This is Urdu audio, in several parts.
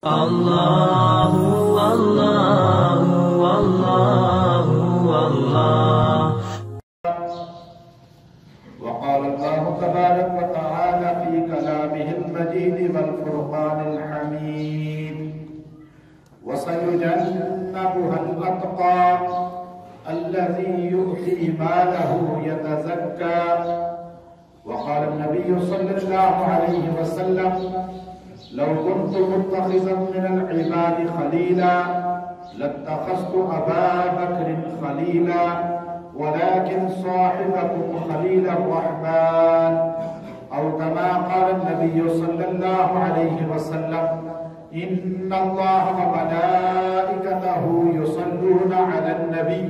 الله والله والله والله. وقال الله تبارك وتعالى في كلامه المجيد والفرقان الحميد: وسيجنبها الأتقى الذي يؤتي ماله يتزكى. وقال النبي صلى الله عليه وسلم: لو كنت متخذا من العباد خليلا لاتخذت أبا بكر خليلا ولكن صاحبكم خليل الرحمن. أو كما قال النبي صلى الله عليه وسلم: إن الله وملائكته يصلون على النبي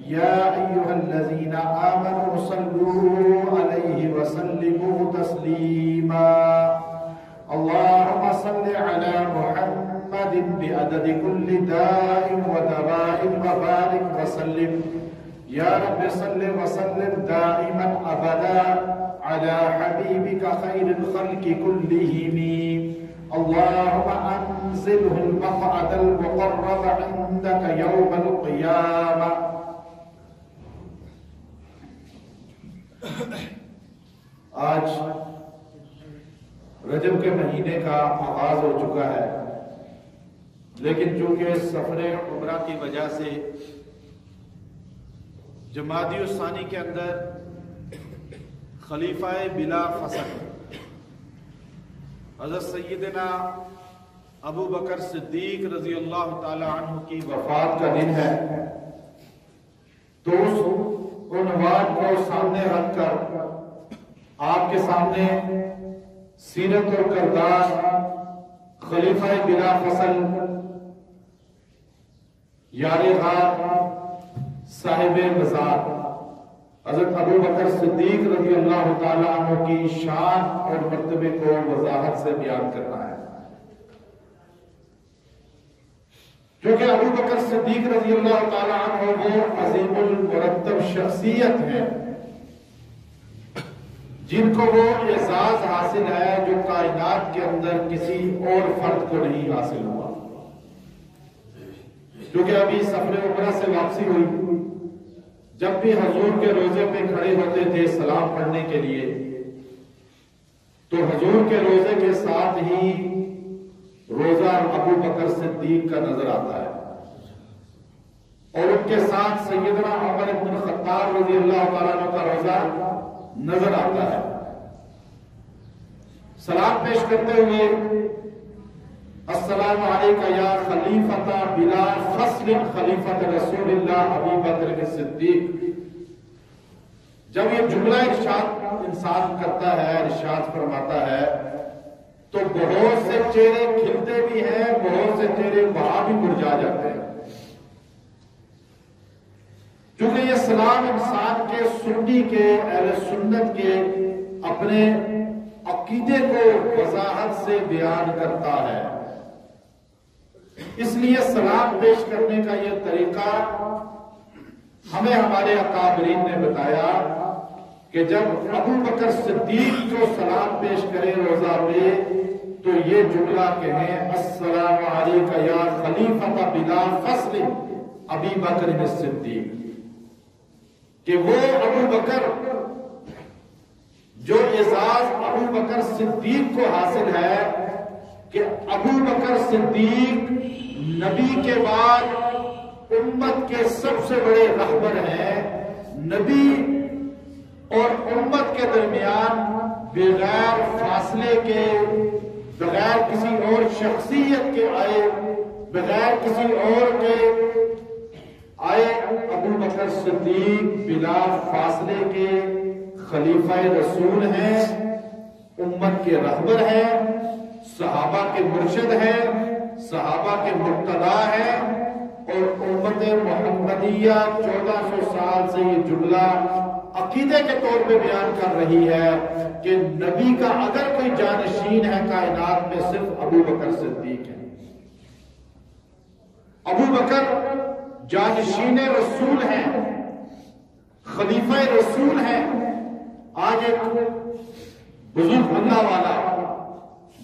يا أيها الذين آمنوا صلوا عليه وسلموا تسليما. اللهم صل على محمد بعدد كل داء ودواء وبارك وسلم. يا رب صل وسلم دائما أبدا على حبيبك خير الخلق كلهم. اللهم أنزله المقعد المقرب عندك يوم القيامة. آج رجب کے مہینے کا آغاز ہو چکا ہے، لیکن چونکہ سفر عمرہ کی وجہ سے جمادی الثانی کے اندر خلیفہ بلا فصل حضرت سیدنا ابو بکر صدیق رضی اللہ تعالی عنہ کی وفات کا دن ہے، تو اس عنوان کو سامنے رکھ کر آپ کے سامنے سیرت اور کردار خلیفہ بلا فصل یار غار صاحب مزار حضرت ابو بکر صدیق رضی اللہ تعالی عنہ کی شان اور مرتبے کو وضاحت سے بیان کرنا ہے، کیونکہ ابو بکر صدیق رضی اللہ تعالی عنہ وہ عظیم المرتب شخصیت ہے جن کو وہ اعزاز حاصل ہے جو کائنات کے اندر کسی اور فرد کو نہیں حاصل ہوا. کیونکہ ابھی سفر عمرہ سے واپسی ہوئی، جب بھی حضور کے روزے پہ کھڑے ہوتے تھے سلام پڑھنے کے لیے، تو حضور کے روزے کے ساتھ ہی روزہ ابو بکر صدیق کا نظر آتا ہے، اور ان کے ساتھ سیدنا عمر بن الخطاب رضی اللہ تعالیٰ عنہ کا روزہ نظر آتا ہے. سلام پیش کرتے ہوئے السلام علیکہ یا خلیفۃ بلا فصل خلیفۃ رسول اللہ ابی بکر صدیق، جب یہ جملہ ارشاد انسان کرتا ہے، ارشاد فرماتا ہے، تو بہت سے چہرے کھلتے بھی ہیں، بہت سے چہرے وہاں بھی مرجھا جاتے ہیں، کیونکہ یہ سلام انسان کے سنی کے اہل سنت کے اپنے عقیدے کو وضاحت سے بیان کرتا ہے. اس لیے سلام پیش کرنے کا یہ طریقہ ہمیں ہمارے اکابرین نے بتایا کہ جب ابو بکر صدیق کو سلام پیش کرے روزہ پہ تو یہ جملہ کہیں: السلام علیکہ یا خلیفۃ بلا فصل ابی بکر صدیق، کہ وہ ابو بکر جو اعزاز ابو بکر صدیق کو حاصل ہے کہ ابو بکر صدیق نبی کے بعد امت کے سب سے بڑے رہبر ہیں، نبی اور امت کے درمیان بغیر فاصلے کے، بغیر کسی اور شخصیت کے آئے، بغیر کسی اور کے آئے ابو بکر صدیق بلا فاصلے کے خلیفہ رسول ہیں، امت کے رہبر ہیں، صحابہ کے مرشد ہیں، صحابہ کے مقتدا ہیں، اور امت محمدیہ 1400 سال سے یہ جملہ عقیدے کے طور پہ بیان کر رہی ہے کہ نبی کا اگر کوئی جانشین ہے کائنات میں صرف ابو بکر صدیق ہے. ابو بکر جانشین رسول ہیں، خلیفہ رسول ہیں. آج ایک بزرگ اللہ والا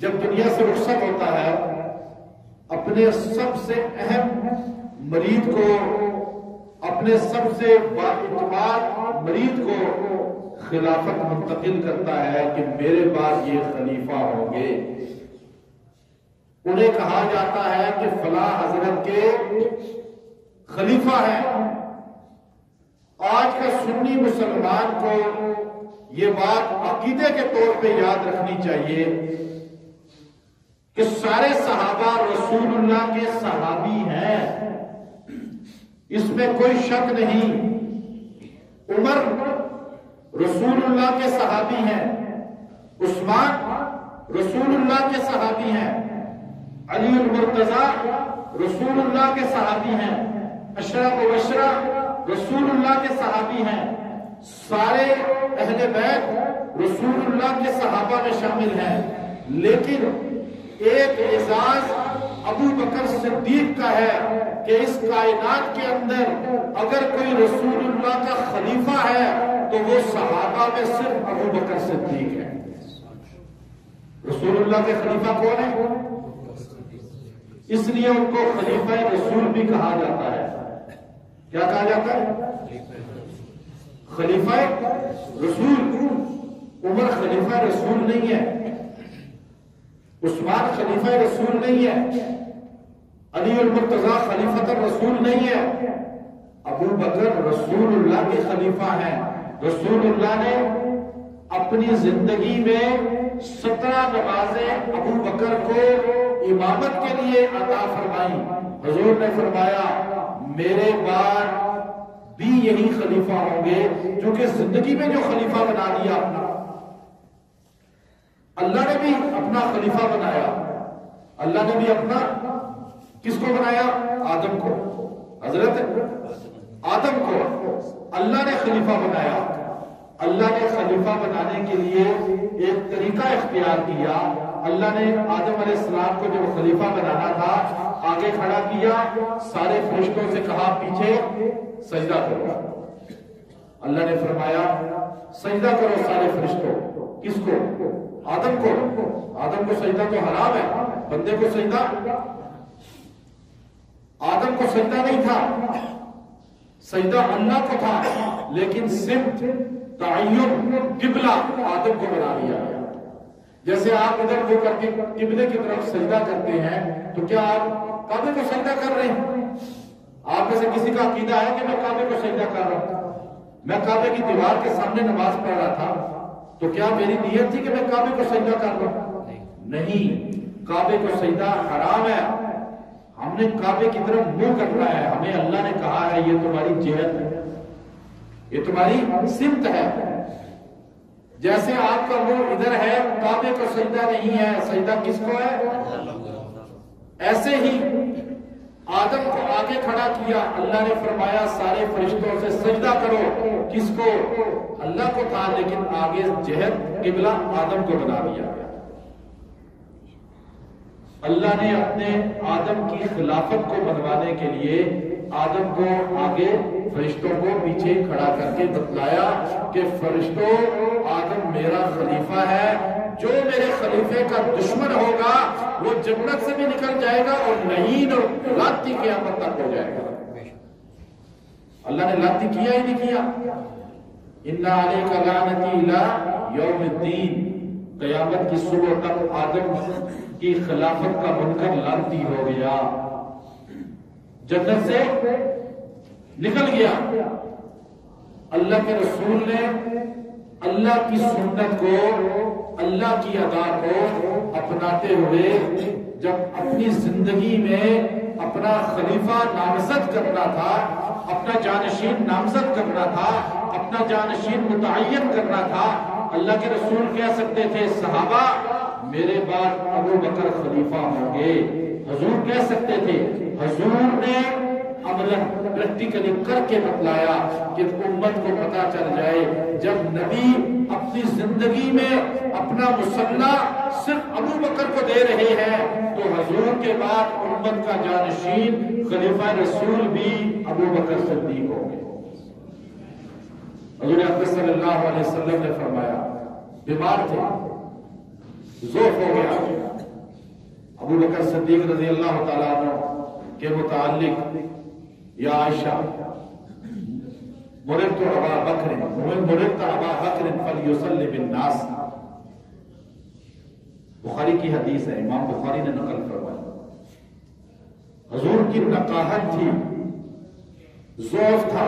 جب دنیا سے رخصت ہوتا ہے اپنے سب سے اہم مرید کو، اپنے سب سے بااعتماد مرید کو خلافت منتقل کرتا ہے کہ میرے بعد یہ خلیفہ ہوں گے۔ انہیں کہا جاتا ہے کہ فلاں حضرت کے خلیفہ ہیں۔ آج کا سنی مسلمان کو یہ بات عقیدے کے طور پہ یاد رکھنی چاہیے کہ سارے صحابہ رسول اللہ کے صحابی ہیں، اس میں کوئی شک نہیں۔ عمر رسول اللہ کے صحابی ہیں، عثمان رسول اللہ کے صحابی ہیں، علی المرتضی رسول اللہ کے صحابی ہیں، عشرہ مبشرہ رسول اللہ کے صحابی ہیں، سارے اہل بیت رسول اللہ کے صحابہ میں شامل ہیں۔ لیکن ایک اعزاز ابو بکر صدیق کا ہے کہ اس کائنات کے اندر اگر کوئی رسول اللہ کا خلیفہ ہے تو وہ صحابہ میں صرف ابو بکر صدیق ہے۔ رسول اللہ کے خلیفہ کون ہے؟ اس لیے ان کو خلیفہ رسول بھی کہا جاتا ہے۔ کیا کہا جاتا ہے؟ خلیفہ رسول۔ عمر خلیفہ رسول نہیں ہے، عثمان خلیفہ رسول نہیں ہے، علی المرتضی خلیفۃ الرسول نہیں ہے، ابو بکر رسول اللہ کے خلیفہ ہیں۔ رسول اللہ نے اپنی زندگی میں 17 نمازیں ابو بکر کو امامت کے لیے عطا فرمائی۔ حضور نے فرمایا میرے بعد بھی یہی خلیفہ ہوں گے، کیونکہ زندگی میں جو خلیفہ بنا دیا اپنا، اللہ نے بھی اپنا خلیفہ بنایا۔ اللہ نے بھی اپنا کس کو بنایا؟ آدم کو، حضرت آدم کو اللہ نے خلیفہ بنایا۔ اللہ نے خلیفہ بنانے کے لیے ایک طریقہ اختیار کیا۔ اللہ نے آدم علیہ السلام کو جب خلیفہ بنانا تھا آگے کھڑا کیا، سارے فرشتوں سے کہا پیچھے سجدہ کرو۔ اللہ نے فرمایا سجدہ کرو سارے فرشتوں۔ کس کو؟ آدم کو۔ آدم کو سجدہ تو حرام ہے، بندے کو سجدہ، آدم کو سجدہ نہیں تھا، سجدہ اللہ کو تھا، لیکن سمت تعین قبلہ آدم کو بنا دیا گیا۔ جیسے آپ ادھر وہ کر کے قبلے کی طرف سجدہ کرتے ہیں تو کیا آپ کعبے کو سجدہ کر رہے ہیں؟ آپ میں سے کسی کا عقیدہ ہے کہ میں کعبے کو سجدہ کر رہا ہوں؟ میں کعبے کی دیوار کے سامنے نماز پڑھ رہا تھا تو کیا میری نیت تھی کہ میں کعبے کو سجدہ کر رہا ہوں؟ نہیں، کعبے کو سجدہ حرام ہے۔ ہم نے کعبے کی طرف منہ کرنا ہے۔ ہمیں اللہ نے کہا ہے یہ تمہاری جہت ہے، یہ تمہاری سمت ہے۔ جیسے آپ کا منہ ادھر ہے، کعبے کو سجدہ نہیں ہے، سجدہ کس کو ہے؟ ایسے ہی آدم کو آگے کھڑا کیا، اللہ نے فرمایا سارے فرشتوں سے سجدہ کرو۔ کس کو؟ اللہ کو تھا، لیکن آگے جہت قبلہ آدم کو بنا دیا گیا۔ اللہ نے اپنے آدم کی خلافت کو بنوانے کے لیے آدم کو آگے فرشتوں کو پیچھے کھڑا کر کے بتلایا کہ فرشتوں آدم میرا خلیفہ ہے، جو میرے خلیفے کا دشمن ہوگا وہ جنت سے بھی نکل جائے گا اور لعین اور لعنتی قیامت تک ہو جائے گا۔ اللہ نے لعنتی کیا ہی نہیں کیا۔ اِنَّا عَلَيْكَ لَعْنَتِي إِلَىٰ يَوْمِ الدِّينِ، قیامت کی صبح تک آدم کی خلافت کا منکر لعنتی ہو گیا، جنت سے نکل گیا۔ اللہ کے رسول نے اللہ کی سنت کو، اللہ کی ادا کو اپناتے ہوئے جب اپنی زندگی میں اپنا خلیفہ نامزد کرنا تھا، اپنا جانشین نامزد کرنا تھا، اپنا جانشین متعین کرنا تھا، اللہ کے رسول کہہ سکتے تھے صحابہ میرے بعد ابو بکر خلیفہ ہوں گے۔ حضور کہہ سکتے تھے، حضور نے عملاً پریکٹیکلی کر کے بتلایا کہ امت کو پتا چل جائے جب نبی اپنی زندگی میں اپنا مسلح صرف ابو بکر کو دے رہے ہیں تو حضور کے بعد امت کا جانشین خلیفہ رسول بھی ابو بکر صدیق ہوں گے۔ حضور اکرم صلی اللہ علیہ وسلم نے فرمایا بیمار تھے، ضعف ہو گیا، ابو بکر صدیق رضی اللہ تعالیٰ عنہ کے متعلق یا عائشہ مررت ابا بکر فلیصلی بالناس، بخاری کی حدیث ہے، امام بخاری نے نقل فرمائی۔ حضور کی نقاہت تھی، ضعف تھا،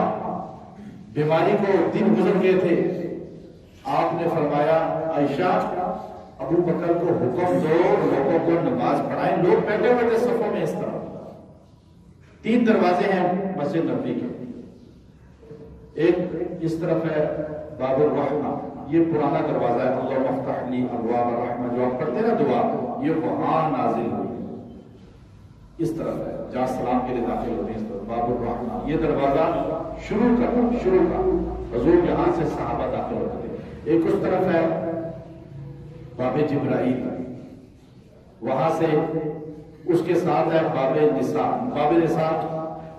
بیماری کو دن گزر گئے تھے، آپ نے فرمایا عائشہ ابو بکر کو حکم دو لوگوں کو نماز پڑھائیں۔ لوگ بیٹھے بیٹھے صفوں میں اس طرح، 3 دروازے ہیں مسجد نبوی کے، ایک اس طرف ہے باب الرحمہ، یہ پرانا دروازہ ہے، اللہم افتح لی ابواب الرحمہ جو آپ پڑھتے ہیں نا دعا، یہ وہاں نازل ہوئی، اس طرف ہے جہاں سلام کے لیے داخل ہوتے ہیں، اس طرف باب الرحمہ، یہ دروازہ شروع کا حضور یہاں سے صحابہ داخل ہوتے تھے۔ ایک اس طرف ہے باب جبرائیل، وہاں سے اس کے ساتھ ہے باب نساء،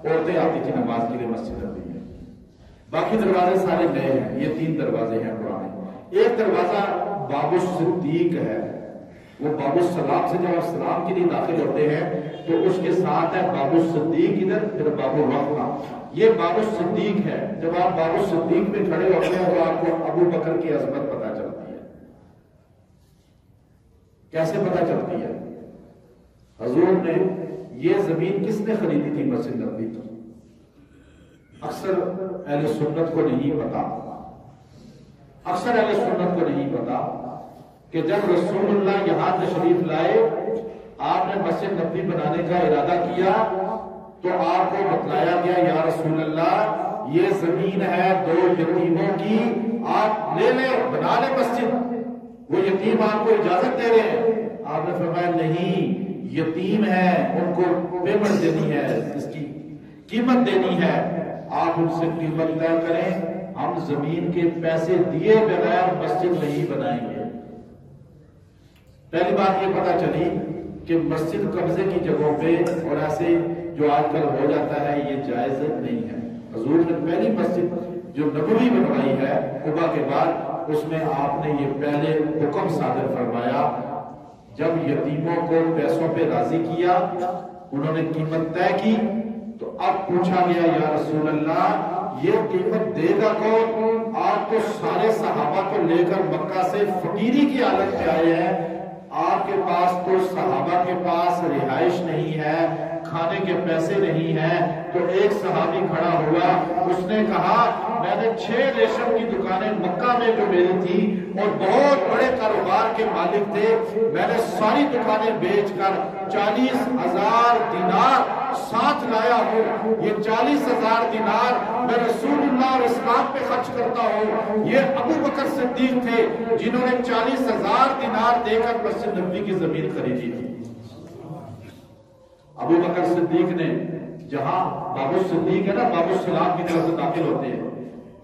عورتیں آتی تھی نماز کے لیے مسجد نبوی میں۔ باقی دروازے سارے نئے ہیں، یہ 3 دروازے ہیں پرانے۔ ایک دروازہ باب الصدیق ہے، وہ باب السلام سے جب آپ سلام کے لیے داخل ہوتے ہیں تو اس کے ساتھ ہے باب الصدیق ادھر، پھر باب الرحمہ، یہ باب الصدیق ہے۔ جب آپ باب الصدیق میں کھڑے ہوتے ہیں تو آپ کو ابو بکر کی عظمت پتہ چلتی ہے۔ کیسے پتہ چلتی ہے؟ حضور نے یہ زمین کس نے خریدی تھی مسجد نبوی کی؟ اکثر اہل سنت کو نہیں پتا، کہ جب رسول اللہ یہاں تشریف لائے، آپ نے مسجد نبوی بنانے کا ارادہ کیا تو آپ کو بتلایا گیا یا رسول اللہ یہ زمین ہے 2 یتیموں کی، آپ لے لیں، بنا لیں مسجد۔ وہ یتیم آپ کو اجازت دے رہے ہیں، آپ نے فرمایا نہیں، یتیم ہے، ان کو پیمنٹ دینی ہے، اس کی قیمت دینی ہے، آپ ان سے قیمت طے کریں، ہم زمین کے پیسے دیے بغیر مسجد نہیں بنائیں گے۔ پہلی بات یہ پتہ چلی کہ مسجد قبضے کی جگہوں پہ اور ایسے جو آج کل ہو جاتا ہے یہ جائز نہیں ہے۔ حضور نے پہلی مسجد جو نبوی بنوائی ہے قباء کے بعد، اس میں آپ نے یہ پہلے حکم صادر فرمایا، جب یتیموں کو پیسوں پہ راضی کیا، انہوں نے قیمت طے کی، تو اب پوچھا گیا یا رسول اللہ یہ قیمت دے گا کون؟ آپ تو سارے صحابہ کو لے کر مکہ سے فقیری کی حالت میں آئے ہیں، آپ کے پاس تو صحابہ کے پاس رہائش نہیں ہے، کھانے کے پیسے نہیں ہیں۔ تو ایک صحابی کھڑا ہوا، اس نے کہا میں نے 6 ریشم کی دکانیں مکہ میں جو میری تھی اور بہت بڑے کاروبار کے مالک تھے، میں نے ساری دکانیں بیچ کر 40,000 دینار ساتھ لایا ہوں، یہ 40,000 دینار میں رسول اللہ اور اسلام پہ خرچ کرتا ہوں۔ یہ ابو بکر صدیق تھے جنہوں نے 40,000 دینار دے کر مسجد نبوی کی زمین خریدی تھی۔ ابو بکر صدیق نے جہاں باب الصدیق ہے نا، باب السلام کی طرف سے داخل ہوتے ہیں،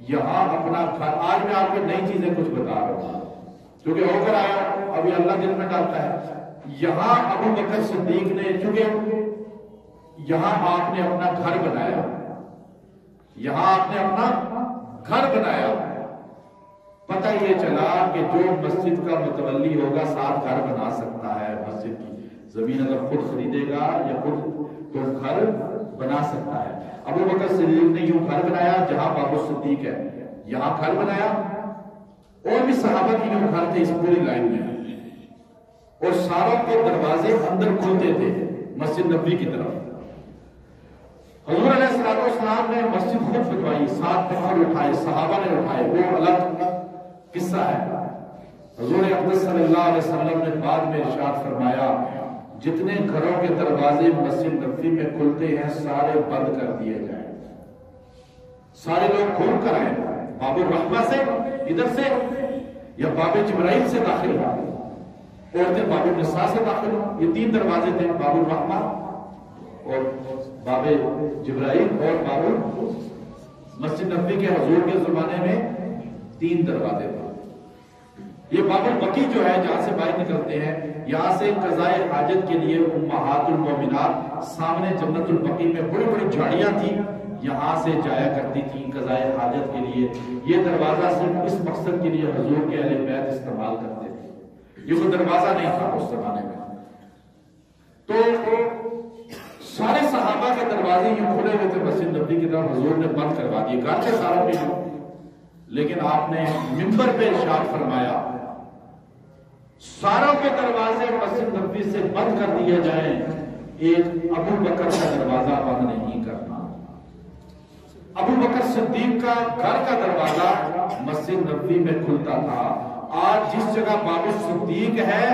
یہاں اپنا گھر، آج میں آپ کو نئی چیزیں کچھ بتا رہا ہوں کیونکہ ہو کر آیا، ابھی اللہ دل میں ڈالتا ہے۔ یہاں ابو بکر صدیق نے، چونکہ یہاں آپ نے اپنا گھر بنایا، پتہ یہ چلا کہ جو مسجد کا متولی ہوگا 7 گھر بنا سکتا ہے، مسجد کی زمین اگر خود خریدے گا یا خود تو گھر بنا سکتا ہے۔ ابو بکر صدیق نے یوں گھر بنایا، جہاں باب الصدیق ہے یہاں گھر بنایا، اور بھی صحابہ کی جو گھر تھے اس پوری لائن میں، اور ساروں کے دروازے اندر کھلتے تھے مسجد نبوی کی طرف۔ حضور علیہ السلام نے مسجد خود بنوائی، 7 پتھر اٹھائے، صحابہ نے اٹھائے، وہ الگ قصہ ہے۔ حضور اقدس صلی اللہ علیہ وسلم نے بعد میں ارشاد فرمایا جتنے گھروں کے دروازے مسجد نبوی میں کھلتے ہیں سارے بند کر دیے جائیں، سارے لوگ کھول کر آئے، باب الرحمہ سے ادھر سے یا باب جبرائیل سے داخل ہو، عورتیں باب النساء سے داخل ہو۔ یہ 3 دروازے تھے، باب الرحمہ اور باب جبرائیل اور باب مسجد نبوی کے حضور کے زمانے میں 3 دروازے تھے۔ یہ باب البقی جو ہے جہاں سے باہر نکلتے ہیں، یہاں سے قضاء حاجت کے لیے امہات المومنات، سامنے جنت البقی میں بڑی بڑی جھاڑیاں تھیں، یہاں سے جایا کرتی تھی قضاء حاجت کے لیے۔ یہ دروازہ صرف اس مقصد کے لیے حضور کے اہل بیت استعمال کرتے تھے، یہ کوئی دروازہ نہیں تھا اس زمانے میں۔ تو سارے صحابہ کے دروازے یوں کھلے ہوئے تھے مسجد نبوی کی طرف، حضور نے بند کروا دیے، گھر سے سارا بھی، لیکن آپ نے منبر پہ ارشاد فرمایا ساروں کے دروازے مسجد نبوی سے بند کر دیے جائیں، ایک ابو بکر کا دروازہ بند نہیں کرنا۔ ابو بکر صدیق کا گھر کا دروازہ مسجد نبوی میں کھلتا تھا۔ آج جس جگہ باب الصدیق ہے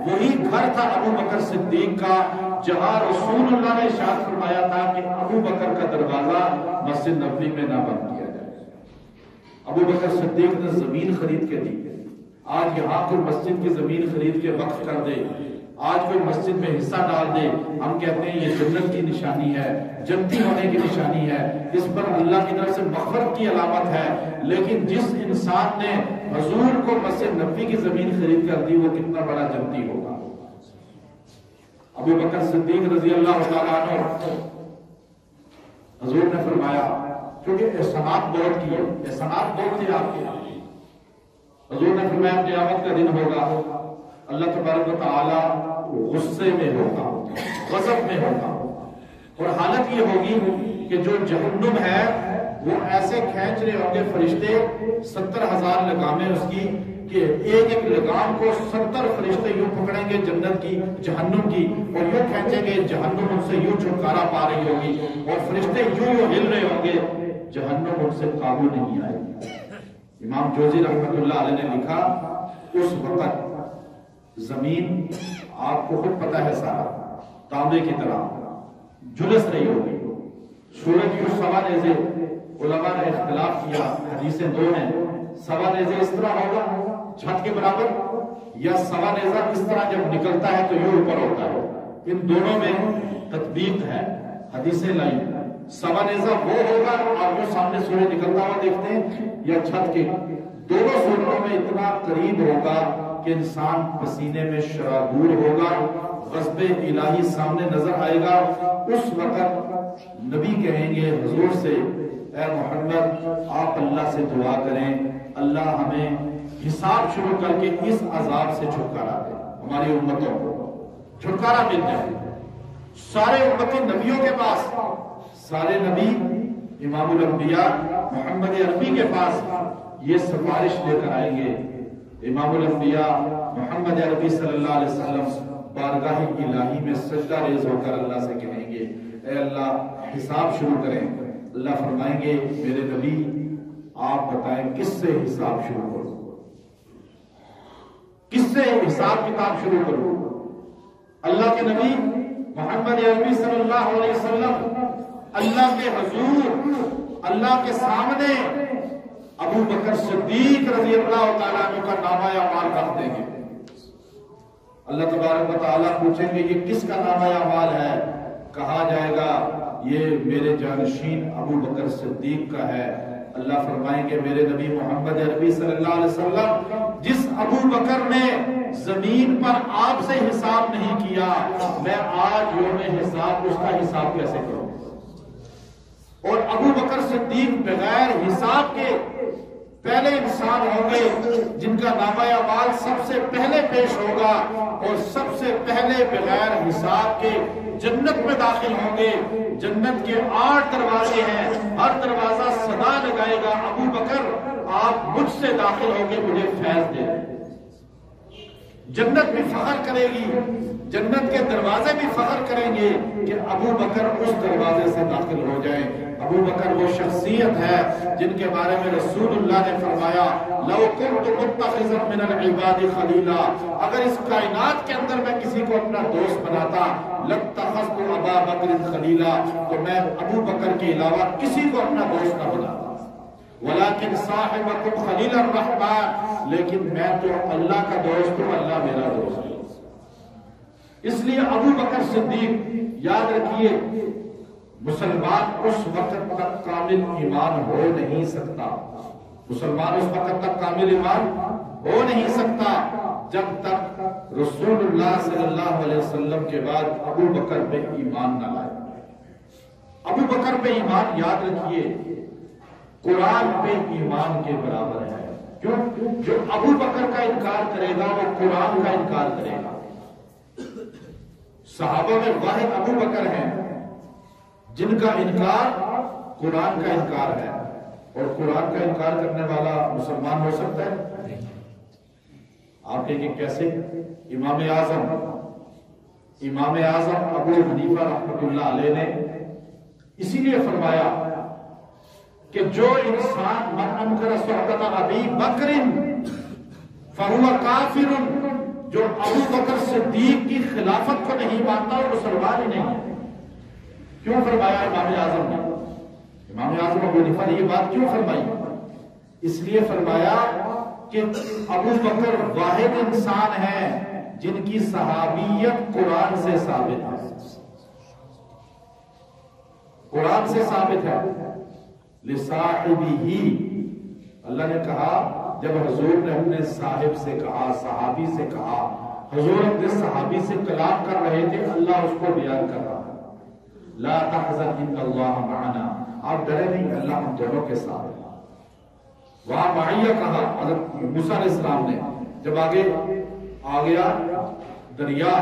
وہی گھر تھا ابو بکر صدیق کا، جہاں رسول اللہ نے ارشاد فرمایا تھا کہ ابو بکر کا دروازہ مسجد نبوی میں نہ بند کیا جائے۔ ابو بکر صدیق نے زمین خرید کے دی۔ آج یہاں کوئی مسجد کی زمین خرید کے وقف کر دے، آج کوئی مسجد میں حصہ ڈال دے، ہم کہتے ہیں یہ جنت کی نشانی ہے، جنتی ہونے کی نشانی ہے، اس پر اللہ کی طرف سے مغفرت کی علامت ہے۔ لیکن جس انسان نے حضور کو مسجد نبوی کی زمین خرید کر دی وہ کتنا بڑا جنتی ہوگا۔ ابو بکر صدیق رضی اللہ تعالیٰ عنہ، حضور نے فرمایا، کیونکہ احسانات بہت کیے، احسانات بہت تھے آپ کے، حضور نے فرمایا قیامت کا دن ہوگا، اللہ تبارک و تعالی غصے میں ہوگا، غضب میں ہوگا، اور حالت یہ ہوگی کہ جو جہنم ہے وہ ایسے کھینچ رہے ہوں گے فرشتے، 70,000 لگامیں اس کی، کہ ایک ایک لگام کو 70 فرشتے یوں پکڑیں گے جنت کی، جہنم کی، اور یوں کھینچیں گے، جہنم ان سے یوں چھٹکارا پا رہی ہوگی، اور فرشتے یوں ہل رہے ہوں گے، جہنم ان سے قابو نہیں آئے گی۔ امام جوزی رحمت اللہ علیہ نے لکھا، اس وقت زمین آپ کو خود پتہ ہے سارا تانبے کی طرح جھلس رہی ہوگی، سورج کی سوا نیزے، علماء نے اختلاف کیا، حدیثیں دو ہیں، سوا نیزے اس طرح ہوگا چھت کے برابر، یا سوا نیزہ اس طرح جب نکلتا ہے تو یہ اوپر ہوتا ہے، ان دونوں میں تطبیق ہے، حدیثیں لائی، سوا نیزہ وہ ہوگا اور جو سامنے سورج نکلتا ہوا دیکھتے ہیں، یا چھت کے، دونوں صورتوں میں اتنا قریب ہوگا کہ انسان پسینے میں شرابور ہوگا، غضب الہی سامنے نظر آئے گا۔ اس وقت نبی کہیں گے حضور سے، اے محمد آپ اللہ سے دعا کریں، اللہ ہمیں حساب شروع کر کے اس عذاب سے چھٹکارا دے، ہماری امتوں کو چھٹکارا مل جائے۔ سارے امتی نبیوں کے پاس، سارے نبی امام الانبیاء محمد عربی کے پاس یہ سفارش لے کر آئیں گے۔ امام الانبیاء محمد عربی صلی اللہ علیہ وسلم بارگاہ الہی میں سجدہ ریز ہو کر اللہ سے کہیں گے، اے اللہ حساب شروع کریں۔ اللہ فرمائیں گے میرے نبی آپ بتائیں کس سے حساب شروع کروں، کس سے حساب کتاب شروع کروں؟ اللہ کے نبی محمد عربی صلی اللہ علیہ وسلم اللہ کے حضور، اللہ کے سامنے ابو بکر صدیق رضی اللہ تعالیٰ عنہ کا نامہ اعمال رکھ دیں گے۔ اللہ تبارک و تعالیٰ پوچھیں گے یہ کس کا نامہ اعمال ہے؟ کہا جائے گا یہ میرے جانشین ابو بکر صدیق کا ہے۔ اللہ فرمائیں گے میرے نبی محمد عربی صلی اللہ علیہ وسلم جس ابو بکر نے زمین پر آپ سے حساب نہیں کیا، میں آج یوم حساب اس کا حساب کیسے کروں؟ اور ابو بکر صدیق بغیر حساب کے پہلے انسان ہوں گے جن کا نامہ اعمال سب سے پہلے پیش ہوگا، اور سب سے پہلے بغیر حساب کے جنت میں داخل ہوں گے۔ جنت کے 8 دروازے ہیں، ہر دروازہ صدا لگائے گا ابو بکر آپ مجھ سے داخل ہوں گے، مجھے فیض دے۔ جنت بھی فخر کرے گی، جنت کے دروازے بھی فخر کریں گے کہ ابو بکر اس دروازے سے داخل ہو جائیں۔ ابو بکر وہ شخصیت ہے جن کے بارے میں رسول اللہ نے فرمایا لو کنت متخذا من العباد خلیلا، اگر اس کائنات کے اندر میں کسی کو اپنا دوست بناتا لاتخذت ابا بکر خلیلا، تو میں ابو بکر کے علاوہ کسی کو اپنا دوست نہ بناتا۔ ولیکن صاحبکم خلیل الرحمن، لیکن میں تو اللہ کا دوست ہوں، اللہ میرا دوست ہے۔ اس لیے ابو بکر صدیق یاد رکھیے، مسلمان اس وقت تک کامل ایمان ہو نہیں سکتا، مسلمان اس وقت تک کامل ایمان ہو نہیں سکتا جب تک رسول اللہ صلی اللہ علیہ وسلم کے بعد ابو بکر پہ ایمان نہ لائے۔ ابو بکر پہ ایمان یاد رکھیے قرآن پہ ایمان کے برابر ہے، کیوں؟ جو ابو بکر کا انکار کرے گا وہ قرآن کا انکار کرے گا۔ صحابہ میں واحد ابو بکر ہیں جن کا انکار قرآن کا انکار ہے، اور قرآن کا انکار کرنے والا مسلمان ہو سکتا ہے؟ آپ کہیں کہ کیسے؟ امام اعظم ابو حنیفہ رحمۃ اللہ علیہ نے اسی لیے فرمایا کہ جو انسان من انکر صحبت ابی بکر فہو کافر، جو ابو بکر صدیق کی خلافت کو نہیں مانتا وہ مسلمان ہی نہیں ہے۔ کیوں فرمایا امام اعظم نے؟ امام اعظم ابو حنیفہ نے یہ بات کیوں فرمائی؟ اس لیے فرمایا کہ ابو بکر واحد انسان ہے جن کی صحابیت قرآن سے ثابت ہے، قرآن سے ثابت ہے۔ لصاحبہ، اللہ نے کہا جب حضور نے اپنے صاحب سے کہا، صحابی سے کہا، حضور اپنے صحابی سے کلام کر رہے تھے، اللہ اس کو بیان کر رہا ہے، لا تحزن ان اللہ معنا، آپ ڈرے نہیں، اللہ ہم دونوں کے ساتھ ہے۔ وہاں معیہ کہا حضرت موسیٰ علیہ السلام نے، جب آگے آ گیا دریا،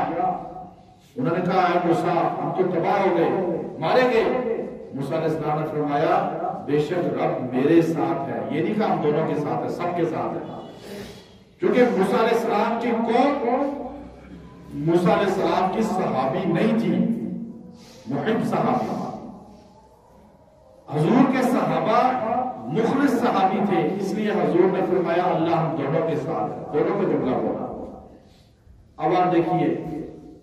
انہوں نے کہا اے موسیٰ ہم تو تباہ ہو گئے، مارے گئے۔ موسیٰ علیہ السلام نے فرمایا بے شک رب میرے ساتھ ہے، یہ نہیں کہا ہم دونوں کے ساتھ ہے، سب کے ساتھ ہے، کیونکہ موسیٰ علیہ السلام کی قوم موسیٰ علیہ السلام کی صحابی نہیں تھی، محب صحابی، حضور کے صحابہ مخلص صحابی تھے، اس لیے حضور نے فرمایا اللہ ہم دونوں کے ساتھ ہے، دونوں کا جملہ ہونا۔ اب آپ دیکھیے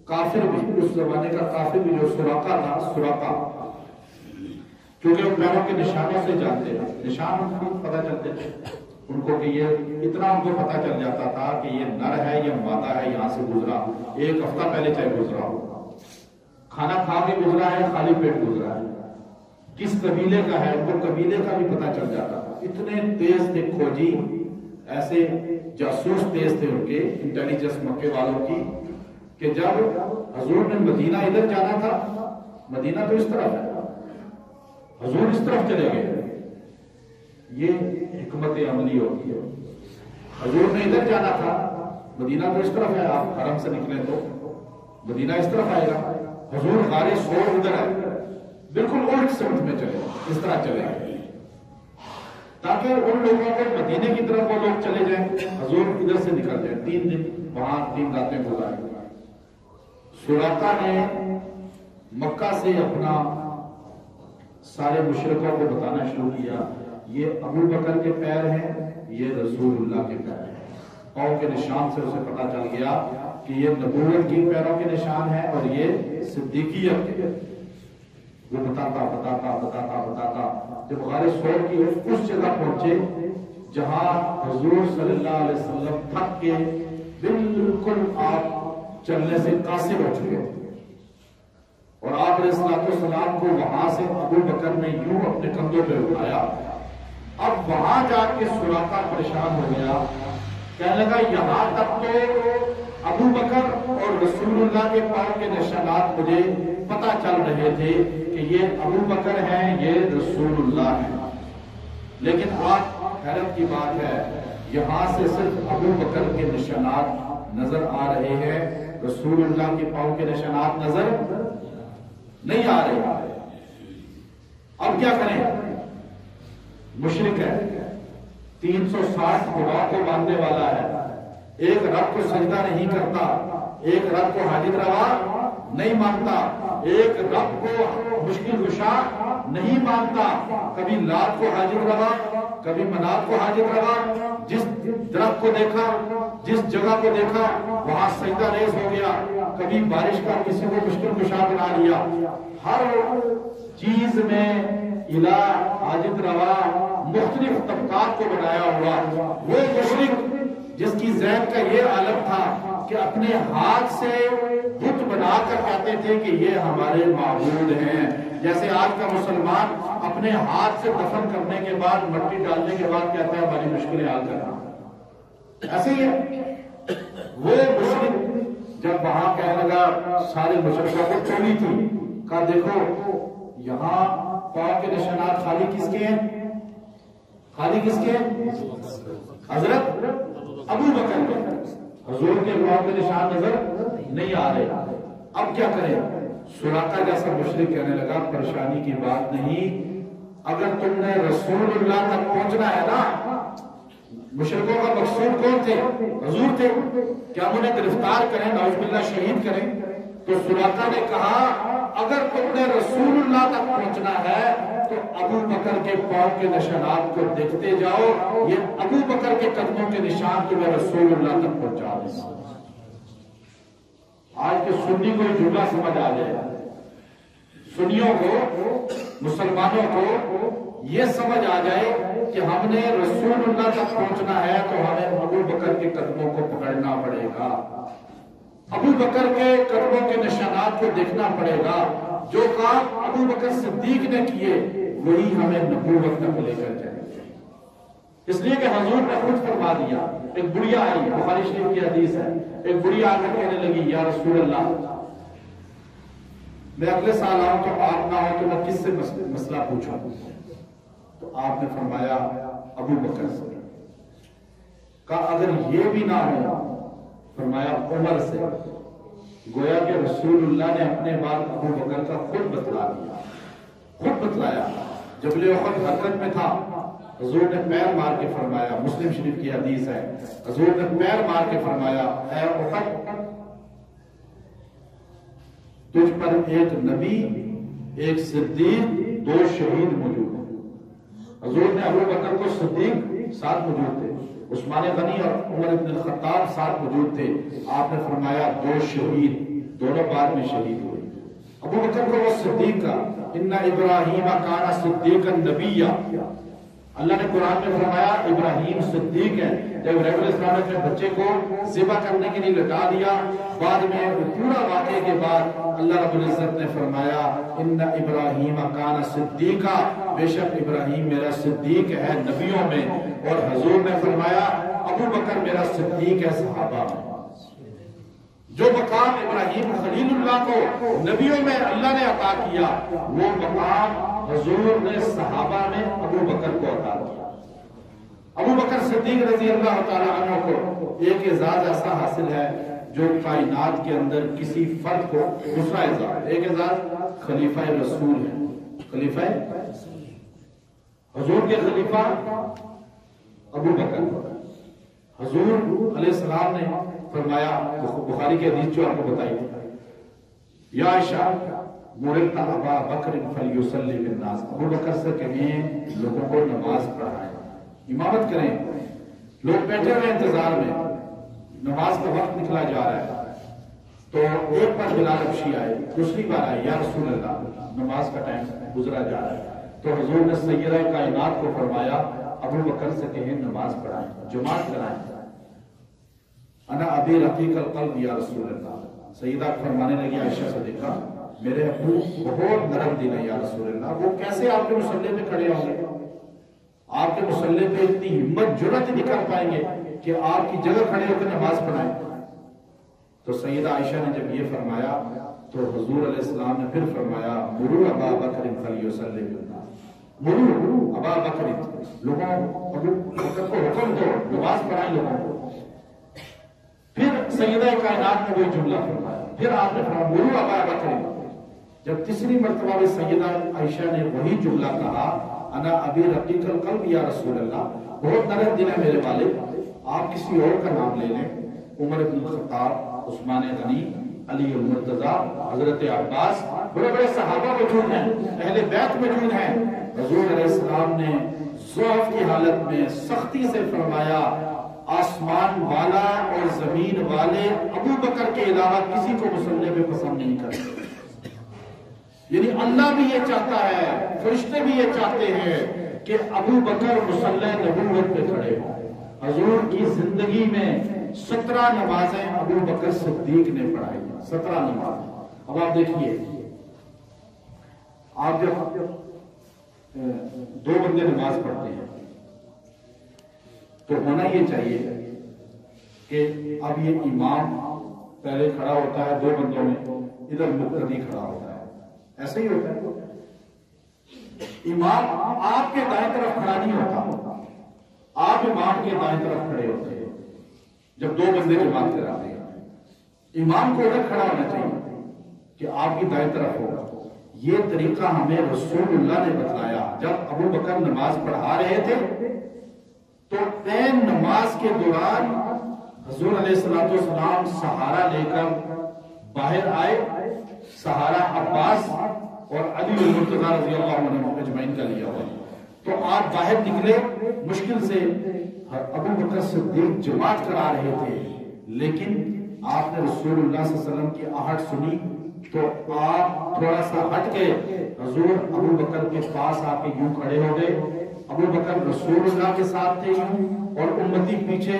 کافر بھی، اس زمانے کا کافر بھی جو سراقہ تھا، سراقہ، کیونکہ وہ پیروں کے نشانوں سے جانتے ہیں، نشان کو پتہ چلتے تھے ان کو کہ یہ اتنا ان کو پتہ چل جاتا تھا کہ یہ نر ہے یا مادہ ہے، یہاں سے گزرا ایک ہفتہ پہلے چاہے گزرا ہو، کھانا کھا کے گزرا ہے، خالی پیٹ گزرا ہے، کس قبیلے کا ہے، ان کو قبیلے کا بھی پتہ چل جاتا تھا۔ اتنے تیز تھے کھوجی، ایسے جاسوس تیز تھے ان کے انٹیلیجنس مکے والوں کی، کہ جب حضور نے مدینہ ادھر جانا تھا، مدینہ تو اس طرف ہے، حضور اس طرف چلے گئے، یہ حکمت عملی ہوتی ہے۔ حضور نے ادھر جانا تھا، مدینہ تو اس طرف ہے، آپ حرم سے نکلیں تو مدینہ اس طرف آئے گا، حضور غار ثور ادھر ہے، بالکل الٹ سمت میں چلے، اس طرح چلے گئے تاکہ ان لوگوں کو مدینے کی طرف وہ لوگ چلے جائیں، حضور ادھر سے نکل جائیں۔ 3 دن وہاں 3 راتیں گزاری۔ سراقہ نے مکہ سے اپنا سارے مشرکوں کو بتانا شروع کیا، یہ ابو بکر کے پیر ہیں، یہ رسول اللہ کے پیر ہیں۔ پاؤں کے نشان سے اسے پتا چل گیا کہ یہ نبوت کی پیروں کے نشان ہیں اور یہ صدیقیت کے۔ وہ بتاتا جب غار ثور کی اس جگہ پہنچے جہاں حضور صلی اللہ علیہ وسلم تھک کے بالکل آپ چلنے سے قاصر ہو چکے، اور آپ علیہ السلام کو وہاں سے ابو بکر نے یوں اپنے کندھوں پہ اٹھایا۔ اب وہاں جا کے سراقہ پریشان ہو گیا، کہنے لگا یہاں تک تو ابو بکر اور رسول اللہ کے پاؤں کے نشانات مجھے پتہ چل رہے تھے کہ یہ ابو بکر ہیں، یہ رسول اللہ ہیں، لیکن آج حیرت کی بات ہے یہاں سے صرف ابو بکر کے نشانات نظر آ رہے ہیں، رسول اللہ کے پاؤں کے نشانات نظر نہیں آ رہے۔ اب کیا کریں؟ مشرک ہے، 360 خدا کو ماننے والا ہے، ایک رب کو سجدہ نہیں کرتا، ایک رب کو حاجت روا نہیں مانتا، ایک رب کو مشکل کشا نہیں مانتا، کبھی لات کو حاجت روا، کبھی منات کو حاجت روا، جس درخت کو دیکھا، جس جگہ کو دیکھا وہاں سجدہ ریز ہو گیا، کبھی بارش کا کسی کو مشکل کشا بنا لیا، ہر چیز میں الہ حاجت روا مختلف طبقات کو بنایا ہوا۔ وہ مشرک جس کی ذہن کا یہ عالم تھا کہ اپنے ہاتھ سے بت بنا کر کہتے تھے کہ یہ ہمارے معبود ہیں، جیسے آج کا مسلمان اپنے ہاتھ سے دفن کرنے کے بعد مٹی ڈالنے کے بعد کہتا ہے ہماری مشکلیں حل کرنا، ایسے ہی ہے۔ وہ مشرک جب وہاں کہنے لگا، سارے مشرکوں کو چولی تھی، کہا دیکھو یہاں پاؤں کے نشانات خالی کس کے ہیں؟ خالی کس کے ہیں؟ حضرت ابو بکر کے۔ حضور کے پاؤں کے نشان نظر نہیں آ رہے، اب کیا کریں؟ سراقہ جیسا مشرک کہنے لگا پریشانی کی بات نہیں، اگر تم نے رسول اللہ تک پہنچنا ہے نا، مشرکوں کا مقصود کون تھے؟ حضور تھے، کیا ہم انہیں گرفتار کریں، نعوذ باللہ شہید کریں؟ تو سراقہ نے کہا اگر تم نے رسول اللہ تک پہنچنا ہے تو ابو بکر کے پاؤں کے نشانات کو دیکھتے جاؤ، یہ ابو بکر کے قدموں کے نشان تمہیں رسول اللہ تک پہنچا دیں گا۔ آج کے سنی کو جملہ سمجھ آ جائے، سنیوں کو، مسلمانوں کو یہ سمجھ آ جائے کہ ہم نے رسول اللہ تک پہنچنا ہے تو ہمیں ابو بکر کے قدموں کو پکڑنا پڑے گا، ابو بکر کے قدموں کے نشانات کو دیکھنا پڑے گا، جو کام ابو بکر صدیق نے کیے وہی ہمیں نبوت تک لے کر جائے گا۔ اس لیے کہ حضور نے خود فرما دیا، ایک بڑھیا آئی، بخاری شریف کی حدیث ہے، ایک بڑھیا آ کر کہنے لگی یا رسول اللہ میں اگلے سال آؤں تو آپ نہ ہو تو میں کس سے مسئلہ پوچھوں؟ تو آپ نے فرمایا ابو بکر سے، کہا اگر یہ بھی نہ ہو فرمایا عمر سے، گویا کہ رسول اللہ نے اپنے بعد ابو بکر کا خود بتلا دیا، خود بتلایا۔ جبل احد حرکت میں تھا، حضور نے پیر مار کے فرمایا، مسلم شریف کی حدیث ہے، حضور نے پیر مار کے فرمایا اے احد تجھ پر ایک نبی، ایک صدیق، دو شہید موجود ہیں۔ حضور نے ابو بکر کو صدیق ساتھ موجود تھے، عثمان غنی اور عمر بن الخطاب ساتھ موجود تھے، آپ نے فرمایا دو شہید، دونوں بعد میں شہید ہوئے۔ ابو بکر کو وہ صدیق کا، ان ابراہیم کان صدیقا نبیا، اللہ نے قرآن میں فرمایا ابراہیم صدیق ہے۔ جب ابراہیم علیہ السلام نے اپنے بچے کو ذبح کرنے کے لیے لٹا دیا، بعد میں پورا واقعے کے بعد اللہ رب العزت نے فرمایا ان ابراہیم کان صدیقا، بے شک ابراہیم میرا صدیق ہے نبیوں میں، اور حضور نے فرمایا ابو بکر میرا صدیق ہے صحابہ میں۔ جو مقام ابراہیم خلیل اللہ کو نبیوں میں اللہ نے عطا کیا، وہ مقام حضور نے صحابہ میں ابو بکر کو عطا کیا۔ ابو بکر صدیق رضی اللہ تعالی عنہ کو ایک اعزاز ایسا حاصل ہے جو کائنات کے اندر کسی فرد کو، دوسرا اعزاز، ایک اعزاز خلیفہ رسول ہے، خلیفہ حضور کے خلیفہ ابو بکر۔ حضور علیہ السلام نے فرمایا، بخاری کی حدیث جو آپ کو بتائی تھی، یا عائشہ مرت ابا بکر فلیصلی بالناس، ابو بکر سے کہیں لوگوں کو نماز پڑھائیں، امامت کریں، لوگ بیٹھے ہوئے انتظار میں، نماز کا وقت نکلا جا رہا ہے، تو ایک بار بلال حبشی آئے، دوسری بار آئے یا رسول اللہ نماز کا ٹائم گزرا جا رہا ہے، تو حضور نے سیدہ کائنات کو فرمایا ابو بکر سے کہیں نماز پڑھائیں، جماعت کرائیں۔ انا ابی رقیق القلب یا رسول اللہ، سیدہ فرمانے لگی عائشہ صدیقہ میرے ابو بہت نرم دل ہے یا رسول اللہ، وہ کیسے آپ کے مصلی پہ کھڑے ہوں گے؟ آپ کے مصلی پہ اتنی ہمت جرأت نہیں کر پائیں گے کہ آپ کی جگہ کھڑے ہو کر نماز پڑھائیں؟ تو سیدہ عائشہ نے جب یہ فرمایا تو حضور علیہ السلام نے پھر فرمایا مروا ابا بکر فلیصلی بالناس، مروا ابا بکر، لوگوں ابو بکر کو حکم دو نماز پڑھائیں لوگوں کو۔ پھر سیدہ کائنات نے وہی جملہ فرمایا، پھر آپ نے فرمایا مروا ابا بکر۔ جب تیسری مرتبہ بھی سیدہ عائشہ نے وہی جملہ کہا انا ابی رقیق القلب یا رسول اللہ، بہت نرم دل ہے میرے والد، آپ کسی اور کا نام لے لیں، عمر بن الخطاب، عثمان غنی، علی المرتضی، حضرت عباس، بڑے بڑے صحابہ موجود ہیں، اہل بیت موجود ہیں۔ حضور علیہ السلام نے ضعف کی حالت میں سختی سے فرمایا آسمان والا اور زمین والے ابو بکر کے علاوہ کسی کو مصلی پہ پسند نہیں کرتے۔ یعنی اللہ بھی یہ چاہتا ہے، فرشتے بھی یہ چاہتے ہیں کہ ابو بکر مصلی نبوت پہ کھڑے ہوں۔ حضور کی زندگی میں 17 نمازیں ابو بکر صدیق نے پڑھائی، 17 نماز۔ اب آپ دیکھیے، آپ جب دو بندے نماز پڑھتے ہیں تو ہونا یہ چاہیے کہ اب یہ امام پہلے کھڑا ہوتا ہے، دو بندوں میں ادھر مقتدی کھڑا ہوتا ہے، ایسا ہی ہوتا ہے۔ امام آپ کے دائیں طرف کھڑا نہیں ہوتا، آپ امام کے دائیں طرف کھڑے ہوتے ہیں۔ جب دو بندے جماعت کراتے ہیں امام کو ادھر کھڑا ہونا چاہیے، کہ آپ کی دائیں طرف ہوگا. یہ طریقہ ہمیں رسول اللہ نے بتلایا. جب ابو بکر نماز پڑھا رہے تھے تو عین نماز کے دوران حضور علیہ السلام سہارا لے کر باہر آئے. سہارا عباس اور علی المرتضیٰ رضی اللہ عنہ اجمعین کا لیا ہوا. تو آپ باہر نکلے. مشکل سے ابو بکر صدیق جماعت کرا رہے تھے، لیکن آپ نے رسول اللہ صلی اللہ علیہ وسلم کی آہٹ سنی تو آپ تھوڑا سا ہٹ کے حضور ابو بکر کے پاس آ کے یوں کھڑے ہو گئے. ابو بکر رسول اللہ کے ساتھ تھے اور امتی پیچھے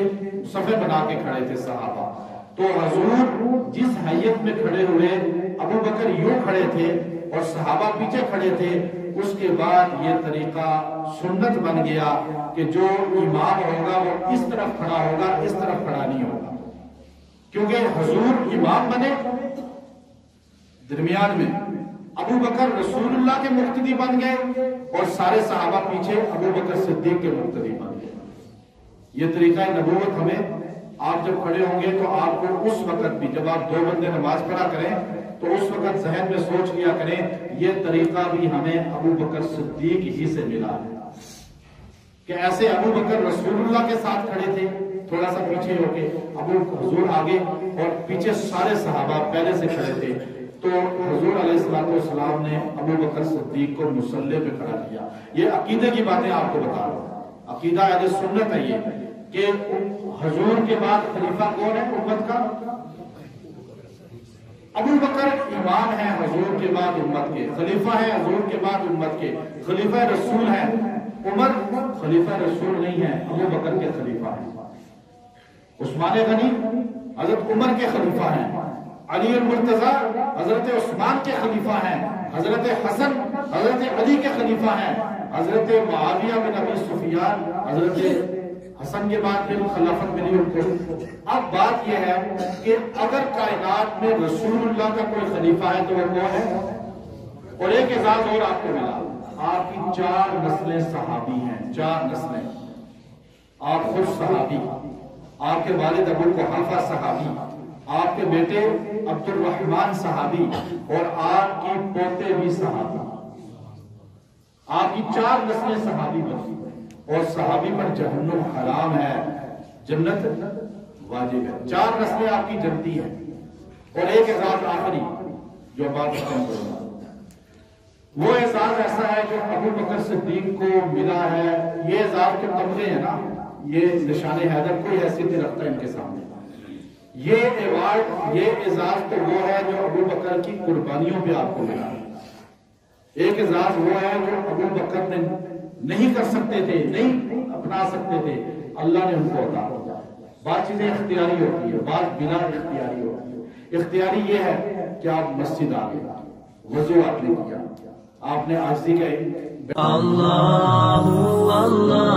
صفے بنا کے کھڑے تھے صحابہ. تو حضور جس حیت میں کھڑے ہوئے، ابو بکر یوں کھڑے تھے اور صحابہ پیچھے کھڑے تھے. اس کے بعد یہ طریقہ سنت بن گیا کہ جو امام ہوگا وہ اس طرف کھڑا ہوگا، اس طرف کھڑا نہیں ہوگا، کیونکہ حضور امام بنے درمیان میں، ابو بکر رسول اللہ کے مقتدی بن گئے اور سارے صحابہ پیچھے ابو بکر صدیق کے مقتدی بن گئے. یہ طریقہ نبوت ہمیں، آپ جب کھڑے ہوں گے تو آپ کو اس وقت بھی، جب آپ 2 بندے نماز پڑھا کریں تو اس وقت ذہن میں سوچ لیا کریں یہ طریقہ بھی ہمیں ابو بکر صدیق ہی سے ملا ہے. کہ ایسے ابو بکر رسول اللہ کے ساتھ کھڑے تھے تھوڑا سا پیچھے ہو کے، ابو حضور آگے اور پیچھے سارے صحابہ پہلے سے کھڑے تھے. تو حضور علیہ السلام نے ابو بکر صدیق کو مصلی پہ کھڑا کیا. یہ عقیدے کی باتیں آپ کو بتا رہا ہوں. عقیدہ اہل سنت ہے یہ کہ حضور کے بعد خلیفہ کون ہے امت کا؟ ابو بکر امام ہے حضور کے بعد امت کے، خلیفہ ہے حضور کے بعد امت کے، خلیفہ رسول ہے. عمر خلیفہ رسول نہیں ہے، ابو بکر کے خلیفہ ہیں. عثمان غنی حضرت عمر کے خلیفہ ہیں. علی المرتضیٰ حضرت عثمان کے خلیفہ ہیں. حضرت حسن حضرت علی کے خلیفہ ہیں. حضرت معاویہ بن ابی سفیان حضرت حسن کے بعد پھر خلافت ملی ان کو. اب بات یہ ہے کہ اگر کائنات میں رسول اللہ کا کوئی خلیفہ ہے تو وہ کون ہے؟ اور ایک اعزاز اور آپ کو ملا، آپ کی 4 نسلیں صحابی ہیں. 4 نسلیں. آپ خود صحابی، آپ کے والد ابو قحافہ صحابی، آپ کے بیٹے عبد الرحمن صحابی اور آپ کی پوتے بھی صحابی. آپ کی 4 نسلیں صحابی بنی اور صحابی پر جہنم حرام ہے، جنت واجب ہے. 4 نسلیں آپ کی جنتی ہیں. اور ایک اعزاز آخری جو بات ختم کروں گا، وہ اعزاز ایسا ہے جو ابو بکر صدیق کو ملا ہے. یہ اعزاز کے تمغے ہیں نا، یہ نشان حیدر کوئی حیثیت نہیں رکھتا ان کے سامنے. یہ ایوارڈ، یہ اعزاز تو وہ ہے جو ابو بکر کی قربانیوں پہ آپ کو ملا ہے. ایک اعزاز وہ ہے جو ابو بکر نے نہیں کر سکتے تھے، نہیں اپنا سکتے تھے، اللہ نے ان کو عطا کیا. بعض چیزیں اختیاری ہوتی ہے، بعض بنا اختیاری ہوتی ہے. اختیاری یہ ہے کہ آپ مسجد آ گئے، وضو آپ نے کیا، آپ نے عاجزی کا اللہ اللہ